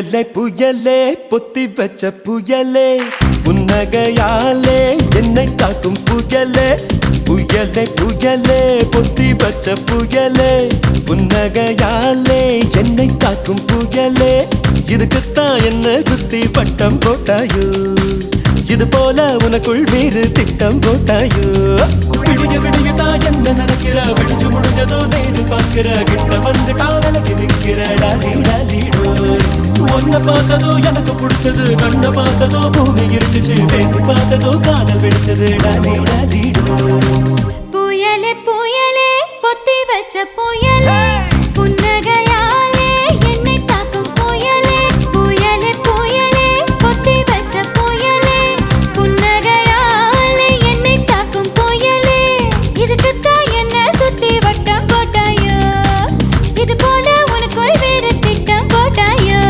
புயலே புயலே பொத்தி வச்ச புயலே புன்னகையாலே என்னை தாக்கும் புயலே புயலே புயலே பொத்தி வச்ச புயலே புன்னகையாலே என்னை தாக்கும் புயலே இதுக்குத்தான் என்ன சுத்தி பட்டம் போட்டாயோ இது போல உனக்குள் வேறு திட்டம் போட்டாயோ விடிய விடியதான் என்ன நினைக்கிற விடிஞ்சு முடிஞ்சதோ நேரு பார்க்கிற கிட்ட வந்துட்டா விலகி நிற்கிற டாலி டாலிடோ ஒன்ன பார்த்ததோ எனக்கு பிடிச்சது கண்ண பார்த்ததோ பூமி இருந்துச்சு பேசி பார்த்ததோ காதல் வெடிச்சது டாலி டாலிடோ புயலே புயலே பொத்தி வச்ச புயலே புன்னகையாலே என்னை தாக்கும் புயலே புயலே புயலே பொத்தி வச்ச புயலே புன்னகையாலே என்னை தாக்கும் புயலே இதுக்குத்தான் என்ன சுத்தி வட்டம் போட்டாயோ இது போல உனக்குள் வேறு திட்டம் போட்டாயோ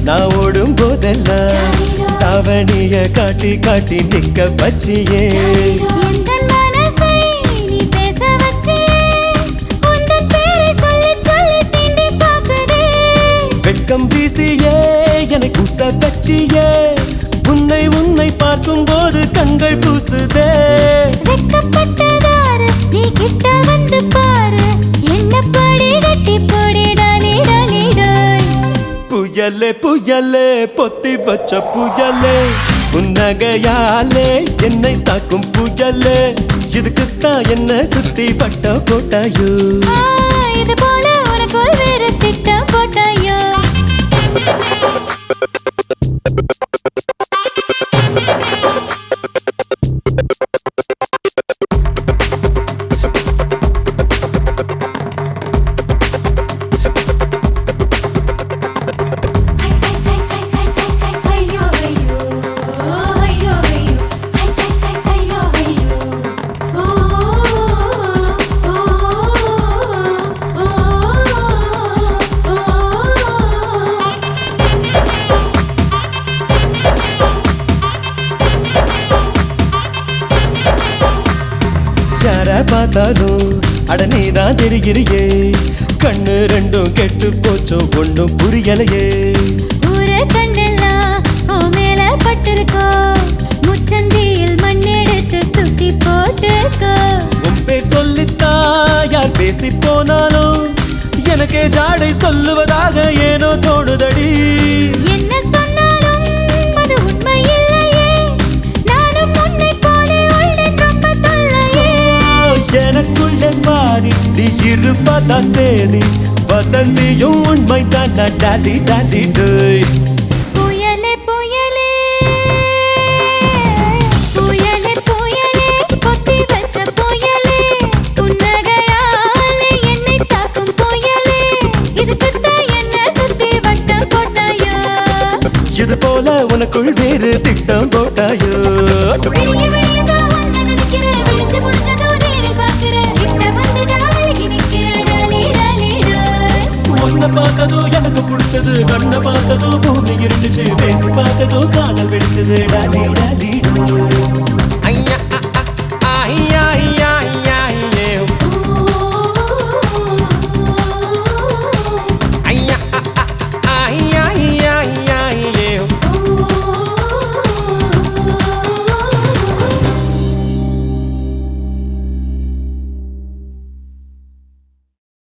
நான் ஓடும் போதெல்லாம் தாவணிய காட்டி காட்டி நிக்க வச்சியே வெட்கம் வீசியே எனக்கு உச வச்சியே உன்னை உன்னை பார்க்கும் போது கண்கள் பூசுதே வெட்கப்பட்டதாரு நீ கிட்ட வந்து பாரு என்ன படி கட்டி போடி டாலி டாலி டாய் புயலே புயலே பொத்தி வச்ச புயலே புன்னகையாலே என்னை தாக்கும் புயலே இதுக்குத்தான் என்ன சுத்தி பட்ட போட்டாயோ இது போல உனக்குள் வேறு திட்டம் போட்டாயோ பார்த்தாலும் அட நீதான் தெரிகிறியே கண்ணு ரெண்டும் கெட்டு போச்சோ ஒன்னும் புரியலையே ஊரே கண்ணெல்லாம் உன் மேல பட்டிருக்கோ முச்சந்தியில் மண்ணெடுத்து சுத்தி போட்டுக்கோ உன் பேர் சொல்லித்தா யார் பேசி போனாலும் எனக்கே ஜாடை சொல்லுவதாக ஏனோ தோணுதடி என்ன சொன்னாலும் அது உண்மை இல்லையே நானும் உன்னை போலே உள்ளேன் ரொம்ப தொல்லையே எனக்குள்ளே மாறி நீ இருப்பதா சேதி வதந்தியும் உண்மை தான் டாலி டாலி டோய் புயலே புயலே புயலே புயலே பொத்தி வச்ச புயலே புன்னகையாலே என்னை தாக்கும் புயலே இதுக்குத்தான் என்ன சுத்தி வட்டம் போட்டாயோ இது போல உனக்குள் வேறு திட்டம் போட்டாயோ விடிய விடியதான் உன்னை நினைக்கிறேன் விழிச்சு முடிச்சதோ நேரில் பார்க்கிறேன் கிட்ட வந்துட்டா விலகி நிற்கிறேன் டாலி டாலி டாய் ஒன்ன பார்த்ததோ எனக்கு பிடிச்சது கண்ண பார்த்ததோ பூமி இருந்துச்சு பேசி பார்த்ததோ காதல் வெடிச்சது டாலி டாலி டோய்